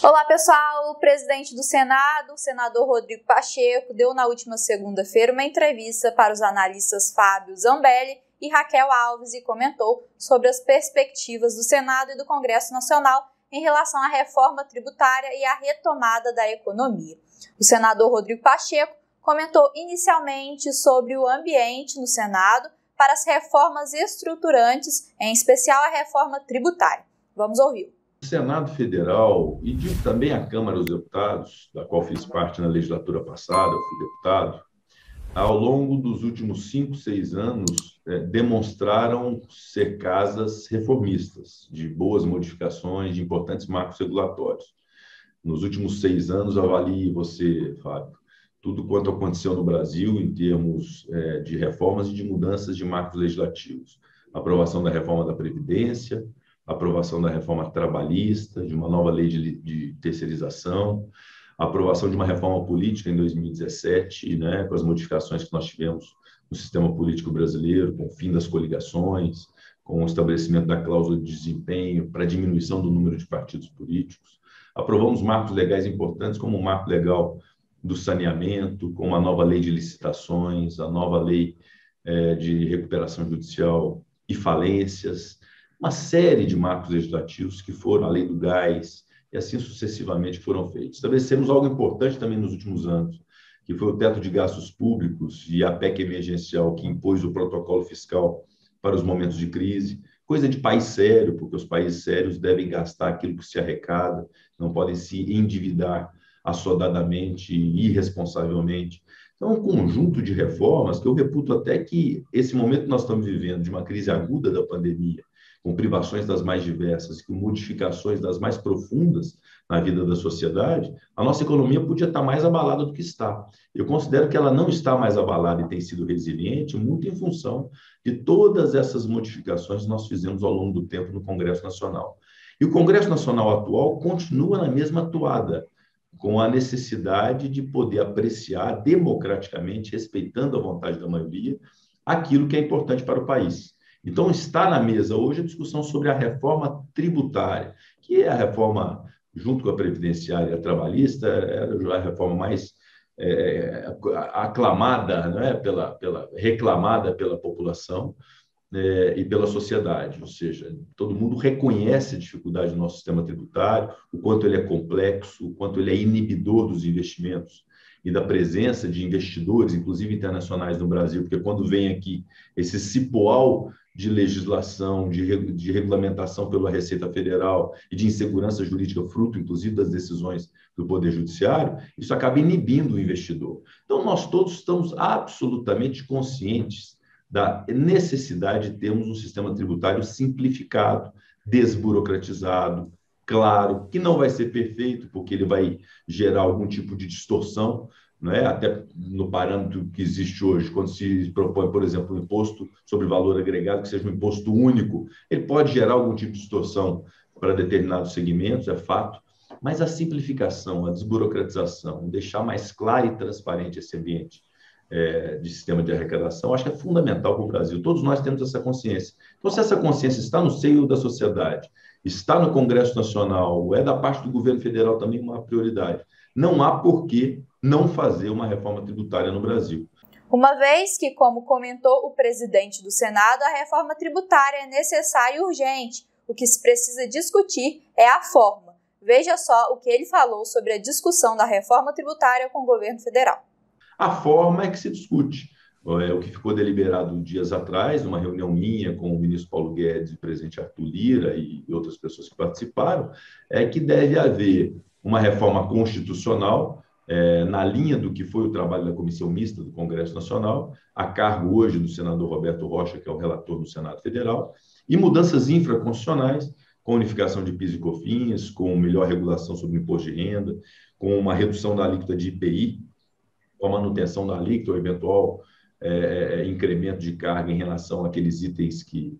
Olá, pessoal! O presidente do Senado, o senador Rodrigo Pacheco, deu na última segunda-feira uma entrevista para os analistas Fábio Zambelli e Raquel Alves e comentou sobre as perspectivas do Senado e do Congresso Nacional em relação à reforma tributária e à retomada da economia. O senador Rodrigo Pacheco comentou inicialmente sobre o ambiente no Senado para as reformas estruturantes, em especial a reforma tributária. Vamos ouvir. O Senado Federal e também a Câmara dos Deputados, da qual fiz parte na legislatura passada, eu fui deputado, ao longo dos últimos 5, 6 anos, demonstraram ser casas reformistas, de boas modificações, de importantes marcos regulatórios. Nos últimos 6 anos, avalie você, Fábio, tudo quanto aconteceu no Brasil em termos de reformas e de mudanças de marcos legislativos. Aprovação da reforma da Previdência, aprovação da reforma trabalhista, de uma nova lei de terceirização, a aprovação de uma reforma política em 2017, né, com as modificações que nós tivemos no sistema político brasileiro, com o fim das coligações, com o estabelecimento da cláusula de desempenho para a diminuição do número de partidos políticos. Aprovamos marcos legais importantes, como o marco legal do saneamento, com a nova lei de licitações, a nova lei de recuperação judicial e falências, uma série de marcos legislativos que foram a lei do gás e assim sucessivamente foram feitos. Estabelecemos algo importante também nos últimos anos, que foi o teto de gastos públicos e a PEC emergencial que impôs o protocolo fiscal para os momentos de crise, coisa de país sério, porque os países sérios devem gastar aquilo que se arrecada, não podem se endividar assodadamente e irresponsavelmente. Então, um conjunto de reformas que eu reputo até que esse momento que nós estamos vivendo, de uma crise aguda da pandemia, com privações das mais diversas e com modificações das mais profundas na vida da sociedade, a nossa economia podia estar mais abalada do que está. Eu considero que ela não está mais abalada e tem sido resiliente muito em função de todas essas modificações que nós fizemos ao longo do tempo no Congresso Nacional. E o Congresso Nacional atual continua na mesma toada, com a necessidade de poder apreciar democraticamente, respeitando a vontade da maioria, aquilo que é importante para o país. Então, está na mesa hoje a discussão sobre a reforma tributária, que é a reforma, junto com a previdenciária e a trabalhista, é a reforma mais aclamada, né, reclamada pela população e pela sociedade. Ou seja, todo mundo reconhece a dificuldade do nosso sistema tributário, o quanto ele é complexo, o quanto ele é inibidor dos investimentos e da presença de investidores, inclusive internacionais no Brasil, porque quando vem aqui esse cipoal de legislação, de regulamentação pela Receita Federal e de insegurança jurídica, fruto, inclusive, das decisões do Poder Judiciário, isso acaba inibindo o investidor. Então, nós todos estamos absolutamente conscientes da necessidade de termos um sistema tributário simplificado, desburocratizado, claro, que não vai ser perfeito, porque ele vai gerar algum tipo de distorção, não é? Até no parâmetro que existe hoje, quando se propõe, por exemplo, um imposto sobre valor agregado, que seja um imposto único, ele pode gerar algum tipo de distorção para determinados segmentos, é fato, mas a simplificação, a desburocratização, deixar mais claro e transparente esse ambiente de sistema de arrecadação, acho que é fundamental para o Brasil. Todos nós temos essa consciência. Então, se essa consciência está no seio da sociedade, está no Congresso Nacional, é da parte do governo federal também uma prioridade, não há por que não fazer uma reforma tributária no Brasil. Uma vez que, como comentou o presidente do Senado, a reforma tributária é necessária e urgente, o que se precisa discutir é a forma. Veja só o que ele falou sobre a discussão da reforma tributária com o governo federal. A forma é que se discute. O que ficou deliberado dias atrás, numa reunião minha com o ministro Paulo Guedes, o presidente Arthur Lira e outras pessoas que participaram, é que deve haver uma reforma constitucional na linha do que foi o trabalho da Comissão Mista do Congresso Nacional, a cargo hoje do senador Roberto Rocha, que é o relator do Senado Federal, e mudanças infraconstitucionais, com unificação de PIS e COFINS, com melhor regulação sobre o imposto de renda, com uma redução da alíquota de IPI, com a manutenção da alíquota ou eventual incremento de carga em relação àqueles itens que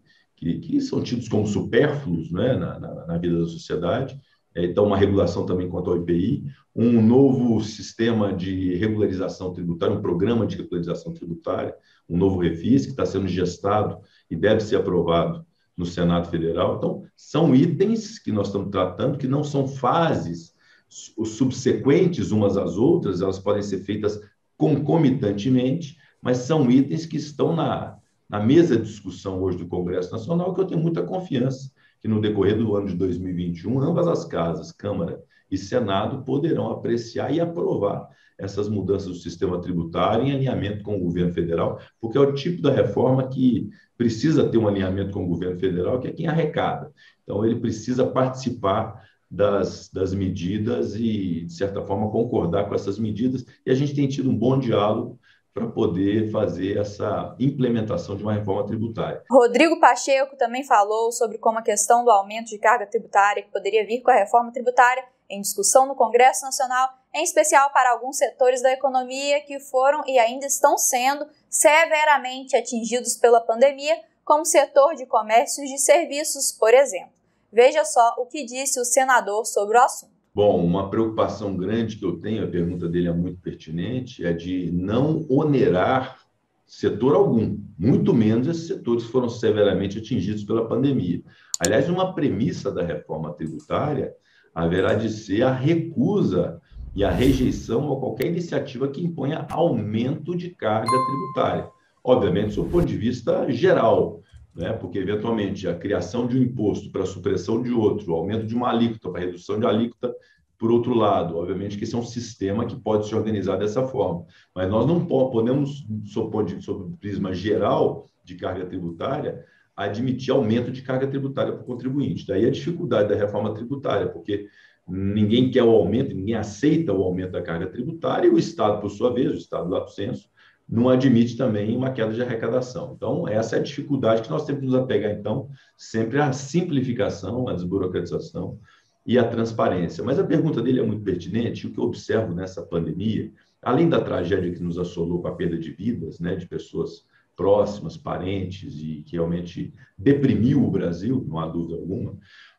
são tidos como supérfluos, né, na vida da sociedade. Então, uma regulação também quanto ao IPI, um novo sistema de regularização tributária, um programa de regularização tributária, um novo refis que está sendo gestado e deve ser aprovado no Senado Federal. Então, são itens que nós estamos tratando que não são fases subsequentes umas às outras, elas podem ser feitas concomitantemente, mas são itens que estão na mesa de discussão hoje do Congresso Nacional, que eu tenho muita confiança que no decorrer do ano de 2021, ambas as casas, Câmara e Senado, poderão apreciar e aprovar essas mudanças do sistema tributário em alinhamento com o governo federal, porque é o tipo da reforma que precisa ter um alinhamento com o governo federal, que é quem arrecada. Então, ele precisa participar das medidas e, de certa forma, concordar com essas medidas. E a gente tem tido um bom diálogo para poder fazer essa implementação de uma reforma tributária. Rodrigo Pacheco também falou sobre como a questão do aumento de carga tributária que poderia vir com a reforma tributária em discussão no Congresso Nacional, em especial para alguns setores da economia que foram e ainda estão sendo severamente atingidos pela pandemia, como o setor de comércio e de serviços, por exemplo. Veja só o que disse o senador sobre o assunto. Bom, uma preocupação grande que eu tenho, a pergunta dele é muito pertinente, é de não onerar setor algum, muito menos esses setores que foram severamente atingidos pela pandemia. Aliás, uma premissa da reforma tributária haverá de ser a recusa e a rejeição a qualquer iniciativa que imponha aumento de carga tributária. Obviamente, do ponto de vista geral, né? Porque, eventualmente, a criação de um imposto para a supressão de outro, o aumento de uma alíquota para a redução de alíquota, por outro lado, obviamente que esse é um sistema que pode se organizar dessa forma. Mas nós não podemos, sob o prisma geral de carga tributária, admitir aumento de carga tributária para o contribuinte. Daí a dificuldade da reforma tributária, porque ninguém quer o aumento, ninguém aceita o aumento da carga tributária, e o Estado, por sua vez, o Estado lato sensu, não admite também uma queda de arrecadação. Então, essa é a dificuldade que nós temos que nos apegar, então, sempre à simplificação, à desburocratização e à transparência. Mas a pergunta dele é muito pertinente, e o que eu observo nessa pandemia, além da tragédia que nos assolou com a perda de vidas, né, de pessoas próximas, parentes, e que realmente deprimiu o Brasil, não há dúvida alguma,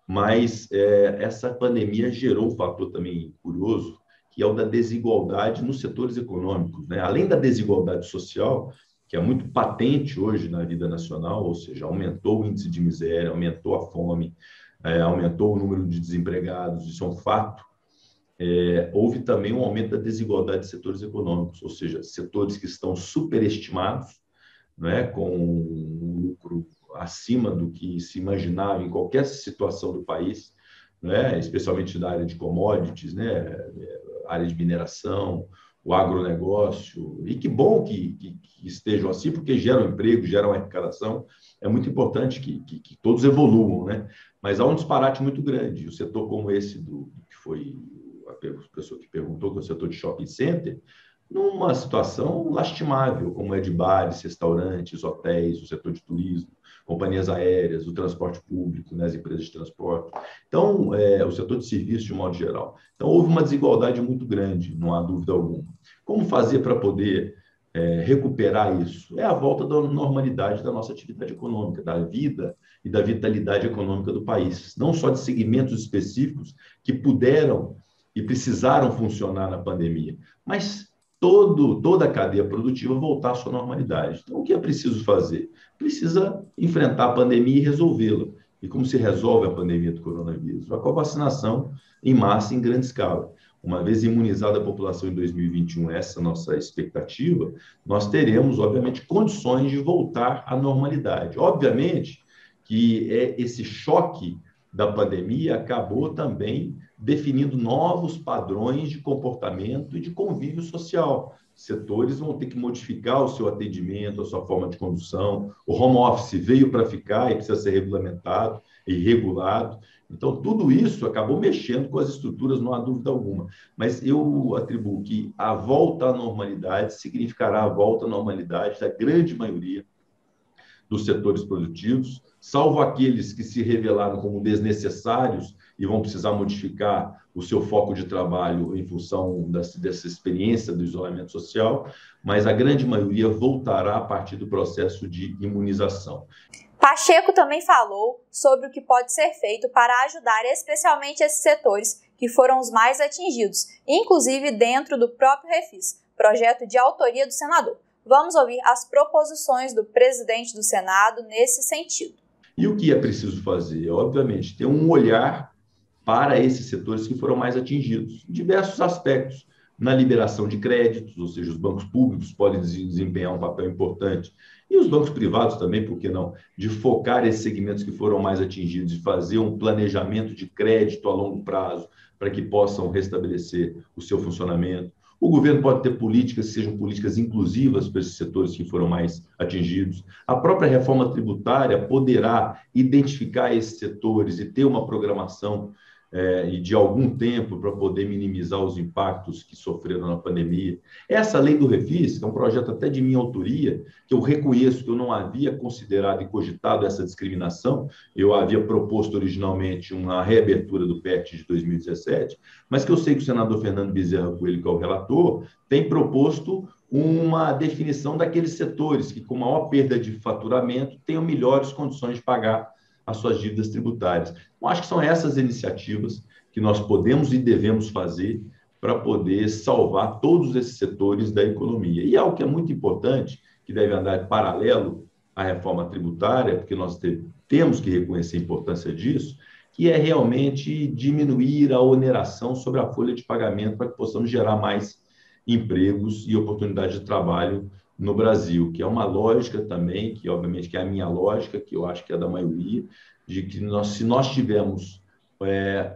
mas essa pandemia gerou um fator também curioso, que é o da desigualdade nos setores econômicos, né? Além da desigualdade social, que é muito patente hoje na vida nacional, ou seja, aumentou o índice de miséria, aumentou a fome, aumentou o número de desempregados, isso é um fato. Houve também um aumento da desigualdade de setores econômicos, ou seja, setores que estão superestimados, né, com um lucro acima do que se imaginava em qualquer situação do país, né, especialmente na área de commodities, né, área de mineração, o agronegócio, e que bom que estejam assim, porque geram emprego, geram arrecadação, é muito importante que todos evoluam, né? Mas há um disparate muito grande, o setor como esse, que foi a pessoa que perguntou, que é o setor de shopping center, numa situação lastimável, como é de bares, restaurantes, hotéis, o setor de turismo, companhias aéreas, o transporte público, né, as empresas de transporte. Então, o setor de serviços, de modo geral. Então, houve uma desigualdade muito grande, não há dúvida alguma. Como fazer para poder recuperar isso? É a volta da normalidade da nossa atividade econômica, da vida e da vitalidade econômica do país. Não só de segmentos específicos que puderam e precisaram funcionar na pandemia, mas toda a cadeia produtiva voltar à sua normalidade. Então, o que é preciso fazer? Precisa enfrentar a pandemia e resolvê-la. E como se resolve a pandemia do coronavírus? Com a vacinação em massa, em grande escala. Uma vez imunizada a população em 2021, essa é a nossa expectativa, nós teremos, obviamente, condições de voltar à normalidade. Obviamente que esse choque da pandemia acabou também definindo novos padrões de comportamento e de convívio social. Setores vão ter que modificar o seu atendimento, a sua forma de condução. O home office veio para ficar e precisa ser regulamentado e regulado. Então, tudo isso acabou mexendo com as estruturas, não há dúvida alguma. Mas eu atribuo que a volta à normalidade significará a volta à normalidade da grande maioria dos setores produtivos, salvo aqueles que se revelaram como desnecessários e vão precisar modificar o seu foco de trabalho em função dessa experiência do isolamento social, mas a grande maioria voltará a partir do processo de imunização. Pacheco também falou sobre o que pode ser feito para ajudar especialmente esses setores que foram os mais atingidos, inclusive dentro do próprio Refis, projeto de autoria do senador. Vamos ouvir as proposições do presidente do Senado nesse sentido. E o que é preciso fazer? Obviamente, ter um olhar para esses setores que foram mais atingidos, em diversos aspectos. Na liberação de créditos, ou seja, os bancos públicos podem desempenhar um papel importante, e os bancos privados também, por que não, de focar esses segmentos que foram mais atingidos, de fazer um planejamento de crédito a longo prazo, para que possam restabelecer o seu funcionamento. O governo pode ter políticas que sejam políticas inclusivas para esses setores que foram mais atingidos. A própria reforma tributária poderá identificar esses setores e ter uma programação e de algum tempo para poder minimizar os impactos que sofreram na pandemia. Essa lei do Refis, que é um projeto até de minha autoria, que eu reconheço que eu não havia considerado e cogitado essa discriminação, eu havia proposto originalmente uma reabertura do PET de 2017, mas que eu sei que o senador Fernando Bezerra Coelho, que é o relator, tem proposto uma definição daqueles setores que, com maior perda de faturamento, tenham melhores condições de pagar as suas dívidas tributárias. Então, acho que são essas iniciativas que nós podemos e devemos fazer para poder salvar todos esses setores da economia. E algo que é muito importante, que deve andar paralelo à reforma tributária, porque nós temos que reconhecer a importância disso, que é realmente diminuir a oneração sobre a folha de pagamento para que possamos gerar mais empregos e oportunidades de trabalho no Brasil, que é uma lógica também, que obviamente que é a minha lógica, que eu acho que é da maioria, de que se nós tivermos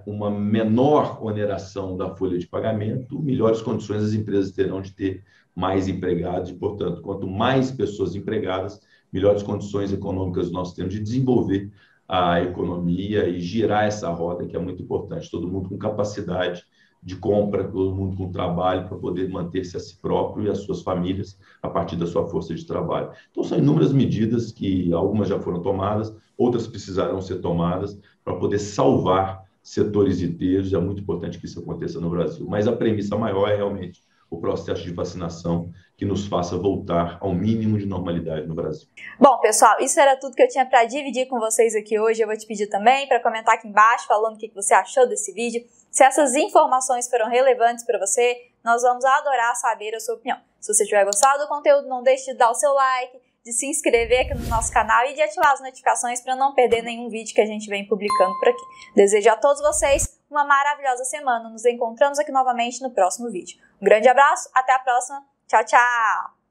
uma menor oneração da folha de pagamento, melhores condições as empresas terão de ter mais empregados e, portanto, quanto mais pessoas empregadas, melhores condições econômicas nós temos de desenvolver a economia e girar essa roda, que é muito importante. Todo mundo com capacidade de compra, todo mundo com trabalho para poder manter-se a si próprio e as suas famílias a partir da sua força de trabalho. Então, são inúmeras medidas que algumas já foram tomadas, outras precisarão ser tomadas para poder salvar setores inteiros. É muito importante que isso aconteça no Brasil. Mas a premissa maior é realmente o processo de vacinação que nos faça voltar ao mínimo de normalidade no Brasil. Bom, pessoal, isso era tudo que eu tinha para dividir com vocês aqui hoje. Eu vou te pedir também para comentar aqui embaixo, falando o que você achou desse vídeo. Se essas informações foram relevantes para você, nós vamos adorar saber a sua opinião. Se você tiver gostado do conteúdo, não deixe de dar o seu like, de se inscrever aqui no nosso canal e de ativar as notificações para não perder nenhum vídeo que a gente vem publicando por aqui. Desejo a todos vocês uma maravilhosa semana. Nos encontramos aqui novamente no próximo vídeo. Um grande abraço, até a próxima. Tchau, tchau!